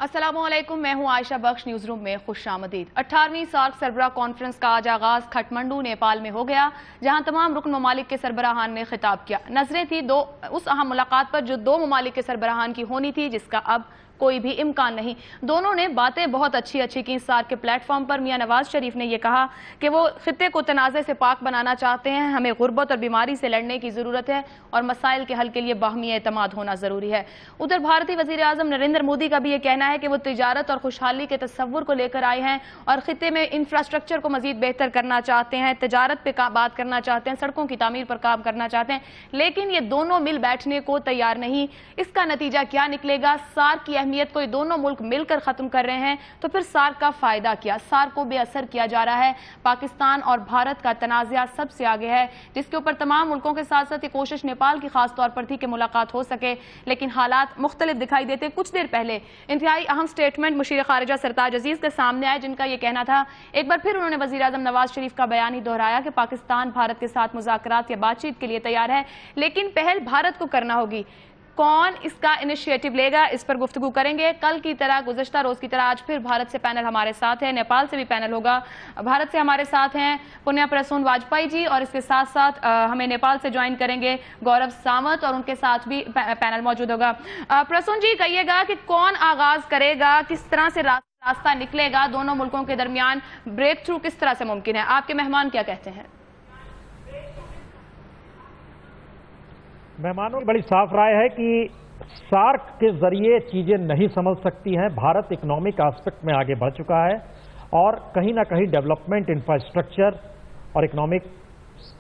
अस्सलामुअलैकुम, मैं हूं आयशा बख्श। न्यूज रूम में खुशामदीद। 18वीं सार्क सरबराह कॉन्फ्रेंस का आज आगाज खटमंडू नेपाल में हो गया, जहां तमाम रुकन ममालिक के सरबराहान ने खिताब किया। नजरें थी उस अहम मुलाकात पर जो दो ममालिक के सरबराहान की होनी थी, जिसका अब कोई भी इम्कान नहीं। दोनों ने बातें बहुत अच्छी की। सार्क के प्लेटफॉर्म पर मियां नवाज शरीफ ने यह कहा कि वो खित्ते को तनाज़े से पाक बनाना चाहते हैं, हमें गुर्बत और बीमारी से लड़ने की जरूरत है और मसाइल के हल के लिए बाहमी एतमाद होना जरूरी है। उधर भारतीय वजीर आजम नरेंद्र मोदी का भी यह कहना है कि वो तिजारत और खुशहाली के तस्वुर को लेकर आए हैं और खित्ते में इंफ्रास्ट्रक्चर को मजीद बेहतर करना चाहते हैं, तिजारत पे बात करना चाहते हैं, सड़कों की तामीर पर काम करना चाहते हैं, लेकिन ये दोनों मिल बैठने को तैयार नहीं। इसका नतीजा क्या निकलेगा? सार्क की अहमियत को दोनों मुल्क मिलकर खत्म कर रहे हैं, तो फिर सार्क का फायदा क्या? सार्क को बेअसर किया जा रहा है। पाकिस्तान और भारत का तनाज़ा सबसे आगे है, जिसके ऊपर तमाम मुल्कों के साथ साथ ये कोशिश नेपाल की खास तौर पर थी कि मुलाकात हो सके, लेकिन हालात मुख्तलिफ दिखाई देते। कुछ देर पहले इंतहाई अहम स्टेटमेंट मुशीर खारिजा सरताज अजीज के सामने आया, जिनका यह कहना था, एक बार फिर उन्होंने वजीर आजम नवाज शरीफ का बयान ही दोहराया कि पाकिस्तान भारत के साथ मुज़ाकरात या बातचीत के लिए तैयार है, लेकिन पहल भारत को करना होगी। कौन इसका इनिशिएटिव लेगा, इस पर गुफ्तगू करेंगे। कल की तरह, गुज़श्ता रोज की तरह आज फिर भारत से पैनल हमारे साथ है, नेपाल से भी पैनल होगा। भारत से हमारे साथ हैं पुण्या प्रसून वाजपेयी जी, और इसके साथ साथ हमें नेपाल से ज्वाइन करेंगे गौरव सामत, और उनके साथ भी पैनल मौजूद होगा। प्रसून जी, कहिएगा कि कौन आगाज करेगा, किस तरह से रास्ता निकलेगा, दोनों मुल्कों के दरमियान ब्रेक थ्रू किस तरह से मुमकिन है? आपके मेहमान क्या कहते हैं? मेहमानों की बड़ी साफ राय है कि सार्क के जरिए चीजें नहीं समझ सकती हैं। भारत इकोनॉमिक एस्पेक्ट में आगे बढ़ चुका है और कहीं ना कहीं डेवलपमेंट, इंफ्रास्ट्रक्चर और इकोनॉमिक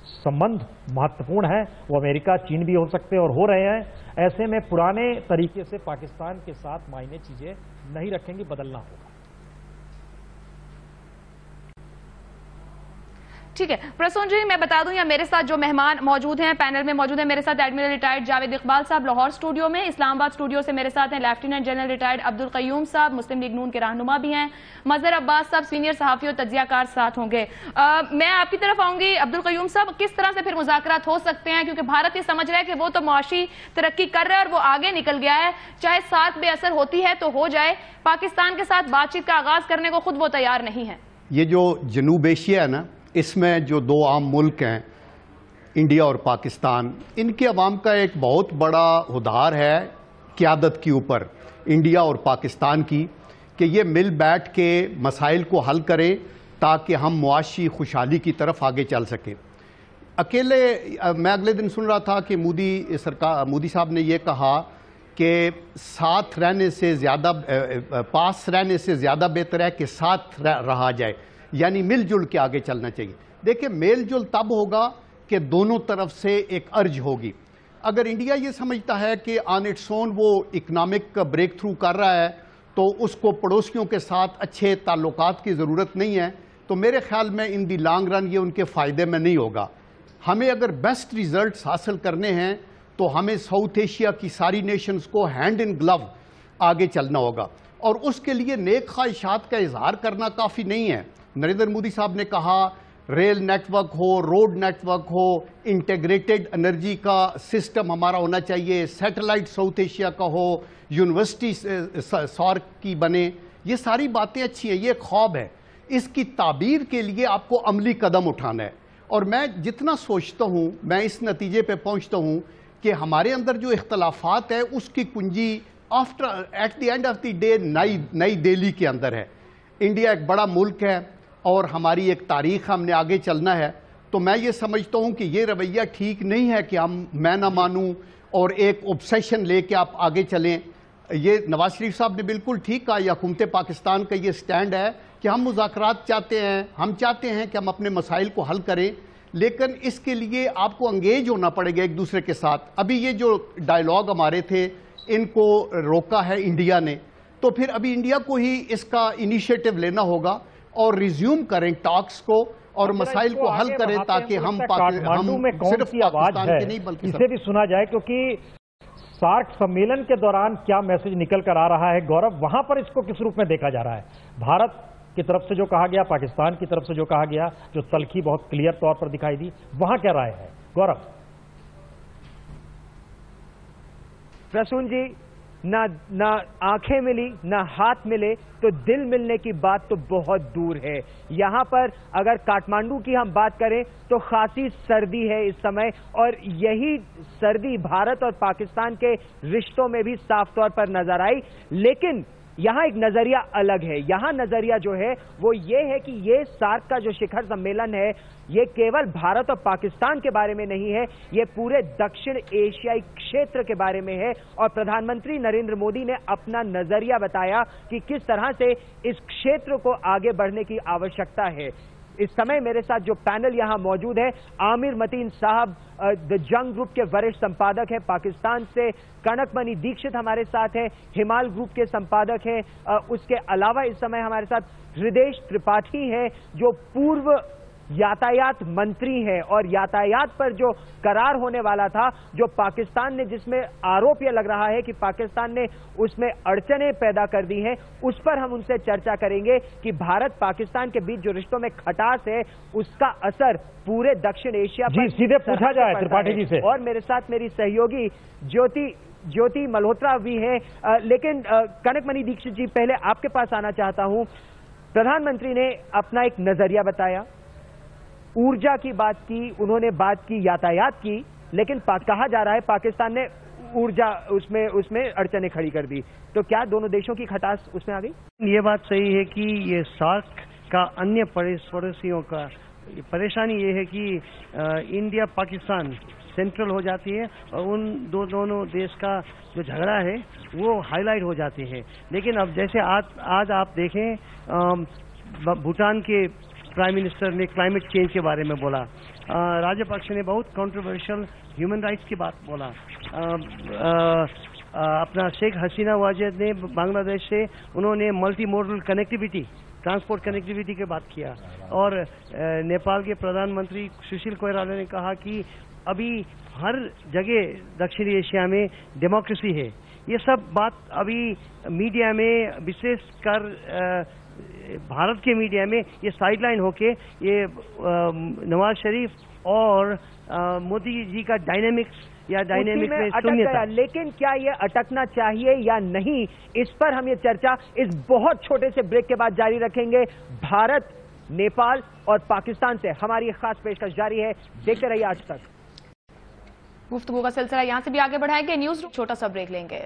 संबंध महत्वपूर्ण है। वो अमेरिका, चीन भी हो सकते हैं और हो रहे हैं। ऐसे में पुराने तरीके से पाकिस्तान के साथ मायने चीजें नहीं रखेंगी, बदलना होगा। ठीक है प्रसून जी, मैं बता दूं या मेरे साथ जो मेहमान मौजूद हैं, पैनल में मौजूद हैं, मेरे साथ एडमिरल रिटायर्ड जावेद इकबाल साहब लाहौर स्टूडियो में, इस्लामाबाद स्टूडियो से मेरे साथ हैं lieutenant general retired Abdul Qayyum साहब, मुस्लिम लीग नून के रहनुमा भी हैं, मजहर अब्बास साहब सीनियर सहाफी और तज्जियाकार साथ होंगे। मैं आपकी तरफ आऊंगी। अब्दुल कयूम साहब, किस तरह से फिर मुज़ाकरात हो सकते हैं, क्योंकि भारत ये समझ रहा है कि वो तो मुआशी तरक्की कर रहा है और वो आगे निकल गया है, चाहे सार्क बेअसर होती है तो हो जाए, पाकिस्तान के साथ बातचीत का आगाज करने को खुद वो तैयार नहीं है। ये जो जनूब एशिया है ना, इसमें जो दो आम मुल्क हैं, इंडिया और पाकिस्तान, इनके अवाम का एक बहुत बड़ा उधार है क़यादत के ऊपर इंडिया और पाकिस्तान की, कि ये मिल बैठ के मसाइल को हल करें ताकि हम मुआशी खुशहाली की तरफ आगे चल सकें। अकेले मैं अगले दिन सुन रहा था कि मोदी साहब ने ये कहा कि साथ रहने से ज़्यादा, पास रहने से ज़्यादा बेहतर है कि साथ रहा जाए, यानी मिलजुल के आगे चलना चाहिए। देखिए, मेलजुल तब होगा कि दोनों तरफ से एक अर्ज होगी। अगर इंडिया ये समझता है कि ऑन इट्स ओन वो इकनॉमिक ब्रेक थ्रू कर रहा है, तो उसको पड़ोसियों के साथ अच्छे ताल्लुकात की ज़रूरत नहीं है, तो मेरे ख्याल में इन दी लॉन्ग रन ये उनके फ़ायदे में नहीं होगा। हमें अगर बेस्ट रिजल्ट्स हासिल करने हैं तो हमें साउथ एशिया की सारी नेशंस को हैंड इन ग्लव आगे चलना होगा, और उसके लिए नेक ख्वाहिशात का इजहार करना काफ़ी नहीं है। नरेंद्र मोदी साहब ने कहा रेल नेटवर्क हो, रोड नेटवर्क हो, इंटीग्रेटेड एनर्जी का सिस्टम हमारा होना चाहिए, सैटेलाइट साउथ एशिया का हो, यूनिवर्सिटी सार्क की बने। ये सारी बातें अच्छी हैं, ये ख्वाब है। इसकी ताबीर के लिए आपको अमली कदम उठाना है, और मैं जितना सोचता हूँ मैं इस नतीजे पे पहुँचता हूँ कि हमारे अंदर जो इख्तलाफात है उसकी कुंजी at the end of the day नई दिल्ली के अंदर है। इंडिया एक बड़ा मुल्क है और हमारी एक तारीख, हमने आगे चलना है। तो मैं ये समझता हूँ कि ये रवैया ठीक नहीं है कि मैं ना मानूँ और एक ऑब्सेशन लेके आप आगे चलें। ये नवाज शरीफ साहब ने बिल्कुल ठीक कहा, या हुकूमत पाकिस्तान का ये स्टैंड है कि हम मुज़ाकरात चाहते हैं, हम चाहते हैं कि हम अपने मसाइल को हल करें, लेकिन इसके लिए आपको एंगेज होना पड़ेगा एक दूसरे के साथ। अभी ये जो डायलॉग हमारे थे, इनको रोका है इंडिया ने, तो फिर अभी इंडिया को ही इसका इनिशिएटिव लेना होगा और रिज्यूम करें टॉक्स को और मसाइल को हल करें, ताकि हम सिर्फ पाकिस्तान के नहीं बल्कि इसे भी सुना जाए, क्योंकि सार्क सम्मेलन के दौरान क्या मैसेज निकल कर आ रहा है गौरव, वहां पर इसको किस रूप में देखा जा रहा है? भारत की तरफ से जो कहा गया, पाकिस्तान की तरफ से जो कहा गया, जो तलखी बहुत क्लियर तौर पर दिखाई दी, वहां क्या राय है गौरव? प्रसून जी, ना आंखें मिली, ना हाथ मिले, तो दिल मिलने की बात तो बहुत दूर है। यहाँ पर अगर काठमांडू की हम बात करें तो खासी सर्दी है इस समय, और यही सर्दी भारत और पाकिस्तान के रिश्तों में भी साफ तौर पर नजर आई। लेकिन यहाँ एक नजरिया अलग है। यहाँ नजरिया जो है वो ये है कि ये सार्क का जो शिखर सम्मेलन है ये केवल भारत और पाकिस्तान के बारे में नहीं है, ये पूरे दक्षिण एशियाई क्षेत्र के बारे में है। और प्रधानमंत्री नरेंद्र मोदी ने अपना नजरिया बताया कि किस तरह से इस क्षेत्र को आगे बढ़ने की आवश्यकता है। इस समय मेरे साथ जो पैनल यहां मौजूद है, आमिर मतीन साहब द जंग ग्रुप के वरिष्ठ संपादक है पाकिस्तान से, कनकमणि दीक्षित हमारे साथ हैं, हिमाल ग्रुप के संपादक हैं, उसके अलावा इस समय हमारे साथ हृदेश त्रिपाठी है जो पूर्व यातायात मंत्री है, और यातायात पर जो करार होने वाला था, जो पाकिस्तान ने, जिसमें आरोप यह लग रहा है कि पाकिस्तान ने उसमें अड़चनें पैदा कर दी हैं, उस पर हम उनसे चर्चा करेंगे कि भारत पाकिस्तान के बीच जो रिश्तों में खटास है उसका असर पूरे दक्षिण एशिया पर सीधे पूछा जाए त्रिपाठी जी से। और मेरे साथ मेरी सहयोगी ज्योति मल्होत्रा भी है। लेकिन कनकमणि दीक्षित जी, पहले आपके पास आना चाहता हूं। प्रधानमंत्री ने अपना एक नजरिया बताया, ऊर्जा की बात की, उन्होंने बात की यातायात की, लेकिन कहा जा रहा है पाकिस्तान ने ऊर्जा उसमें अड़चनें खड़ी कर दी। तो क्या दोनों देशों की खटास उसमें आ गई? ये बात सही है कि ये सार्क का अन्य पड़ोसियों का परेशानी ये है कि इंडिया पाकिस्तान सेंट्रल हो जाती है और उन दोनों देश का जो झगड़ा है वो हाईलाइट हो जाते हैं। लेकिन अब जैसे आज आप देखें, भूटान के प्राइम मिनिस्टर ने क्लाइमेट चेंज के बारे में बोला, राजपक्षे ने बहुत कंट्रोवर्शियल ह्यूमन राइट्स की बात बोला, अपना शेख हसीना वाजेद ने बांग्लादेश से उन्होंने multi modal connectivity, transport connectivity की बात किया, और नेपाल के प्रधानमंत्री सुशील कोइराला ने कहा कि अभी हर जगह दक्षिणी एशिया में डेमोक्रेसी है। ये सब बात अभी मीडिया में, विशेषकर भारत के मीडिया में, ये साइडलाइन होके ये नवाज शरीफ और मोदी जी का डायनेमिक्स में शून्यता। लेकिन क्या ये अटकना चाहिए या नहीं, इस पर हम ये चर्चा इस बहुत छोटे से ब्रेक के बाद जारी रखेंगे। भारत, नेपाल और पाकिस्तान से हमारी खास पेशकश जारी है, देखते रहिए आज तक। गुफ्तगू का सिलसिला यहां से भी आगे बढ़ाएंगे। न्यूज छोटा सा ब्रेक लेंगे।